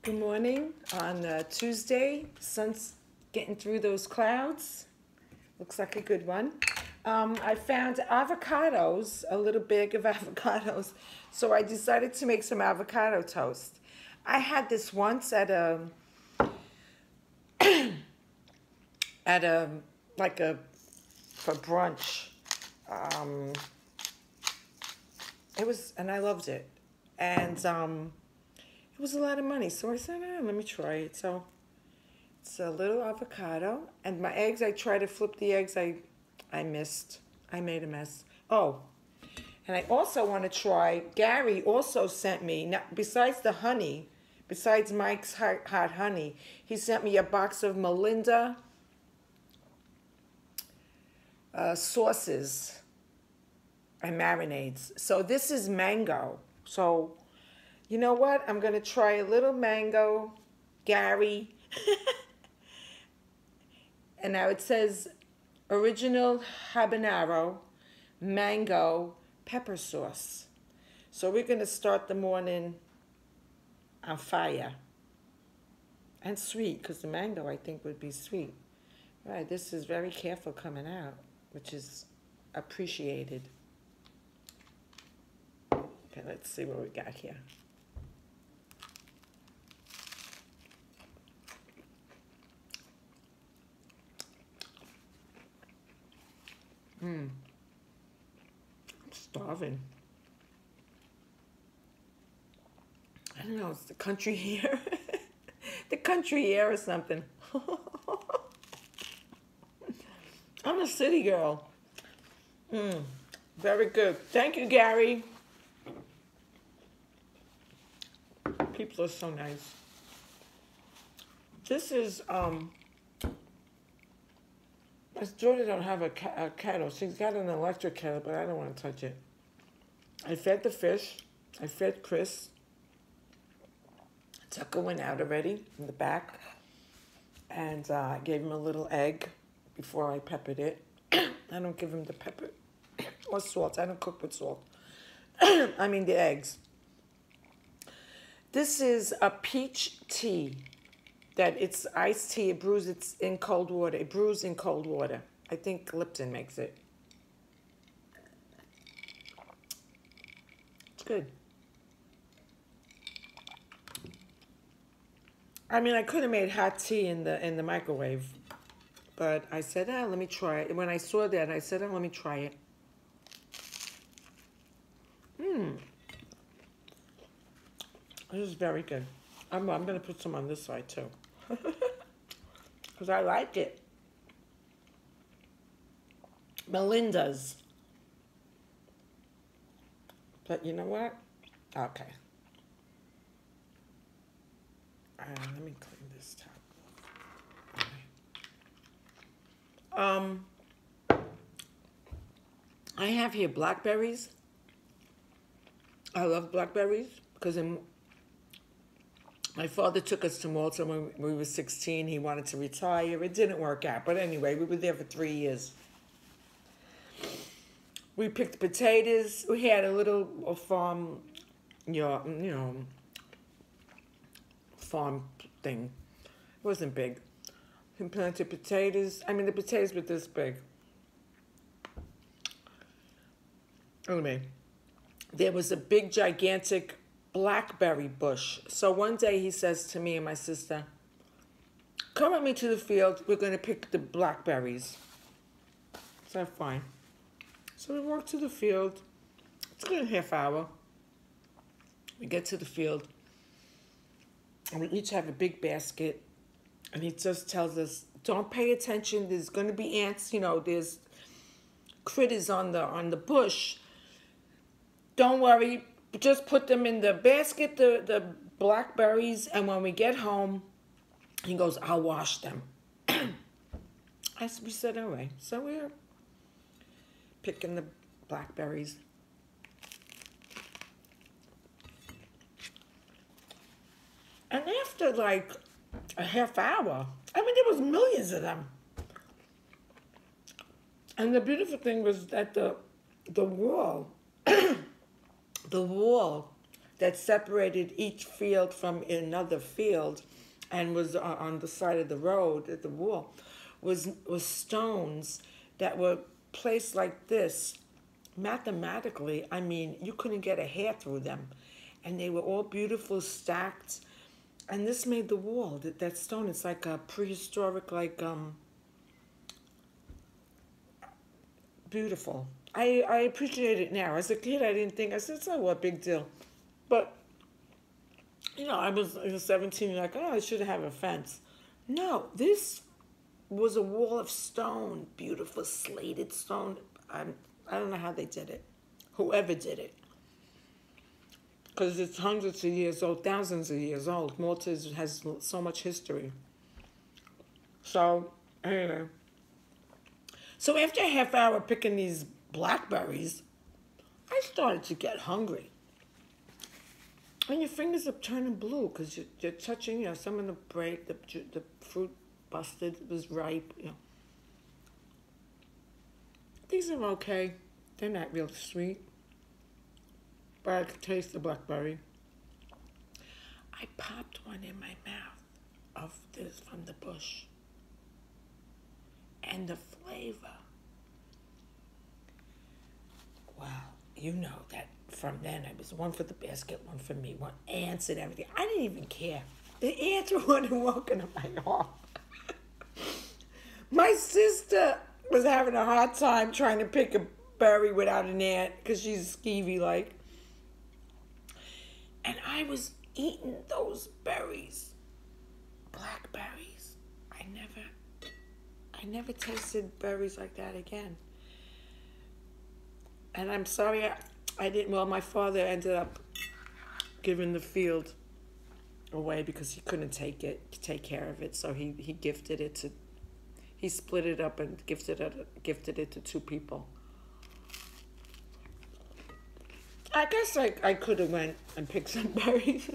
Good morning on Tuesday. Sun's getting through those clouds. Looks like a good one. I found avocados, a little bag of avocados, so I decided to make some avocado toast. I had this once at a at a like a for brunch. Um, and I loved it, and it was a lot of money, so I said, let me try it. So it's a little avocado, and my eggs, I tried to flip the eggs, I missed. I made a mess. Oh, and I also want to try, Gary also sent me, now, besides the honey, besides Mike's hot honey, he sent me a box of Melinda sauces and marinades. So this is mango. So you know what? I'm going to try a little mango, Gary. And now it says original habanero, mango, pepper sauce. So we're going to start the morning on fire. And sweet, because the mango, I think, would be sweet. Right, this is very careful coming out, which is appreciated. Okay, let's see what we got here. I'm starving. I don't know, it's the country air. The country air or something. I'm a city girl. Very good. Thank you, Gary. People are so nice. This is, my daughter don't have a kettle. She's got an electric kettle, but I don't want to touch it. I fed the fish. I fed Chris. Tucker went out already in the back. And I gave him a little egg before I peppered it. I don't give him the pepper or salt. I don't cook with salt. I mean the eggs. This is a peach tea. That it's iced tea, it brews it's in cold water. It brews in cold water. I think Lipton makes it. It's good. I mean, I could have made hot tea in the microwave, but I said, let me try it. When I saw that, I said, let me try it. This is very good. I'm going to put some on this side, too. Because I like it. Melinda's. But you know what? Okay. Let me clean this top. I have here blackberries. I love blackberries because my father took us to Malta when we were 16. He wanted to retire. It didn't work out. But anyway, we were there for 3 years. We picked potatoes. We had a little farm, farm thing. It wasn't big. We planted potatoes. I mean, the potatoes were this big. Anyway, there was a big, gigantic blackberry bush. So one day he says to me and my sister, come with me to the field. We're going to pick the blackberries. So fine. So we walk to the field. It's a good half hour. We get to the field. And we each have a big basket. And he just tells us, don't pay attention. There's going to be ants. There's critters on the bush. Don't worry. Just put them in the basket, the blackberries, and when we get home, he goes, I'll wash them. We said, all right. So we're picking the blackberries. And after like a half hour, I mean, there was millions of them. And the beautiful thing was that the wall that separated each field from another field, and was on the side of the road at the wall, was stones that were placed like this. Mathematically, I mean, you couldn't get a hair through them, and they were all beautiful, stacked. And this made the wall. That stone, it's like a prehistoric, like beautiful. I appreciate it now. As a kid, I didn't think. I said, "So what, big deal?" But I was 17, like, oh, I should have a fence. No, this was a wall of stone, beautiful slated stone. I don't know how they did it, whoever did it, because it's hundreds of years old, thousands of years old. Malta has so much history. So anyway, so after a half hour picking these blackberries, I started to get hungry. And your fingers are turning blue because you're touching, some of the the fruit busted, was ripe, These are okay. They're not real sweet. But I could taste the blackberry. I popped one in my mouth of this from the bush. And the flavor. Wow. You know that from then it was one for the basket, one for me, one ants and everything. I didn't even care. The ants were running walking in my arm. My sister was having a hard time trying to pick a berry without an ant because she's skeevy like. And I was eating those berries, blackberries. I never tasted berries like that again. And I'm sorry I didn't. Well, my father ended up giving the field away because he couldn't take care of it. So he gifted it to. He split it up and gifted it to two people. I guess I could have went and picked some berries,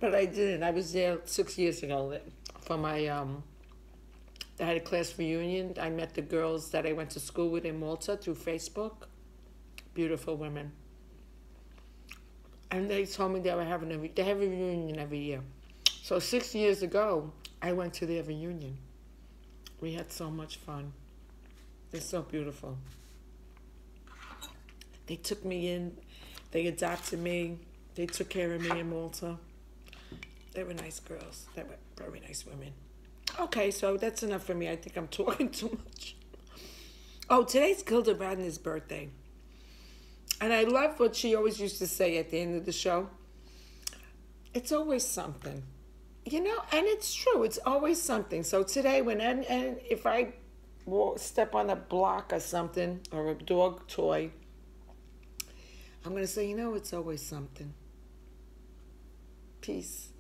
but I didn't. I was there 6 years ago for my. I had a class reunion. I met the girls that I went to school with in Malta through Facebook. Beautiful women. And they told me they have a reunion every year. So 6 years ago, I went to their reunion. We had so much fun. They're so beautiful. They took me in. They adopted me. They took care of me in Malta. They were nice girls. They were very nice women. Okay, so that's enough for me. I think I'm talking too much. Oh, today's Gilda Radner's birthday. And I love what she always used to say at the end of the show. It's always something. And it's true. It's always something. So today, and if I step on a block or something, or a dog toy, I'm going to say, it's always something. Peace.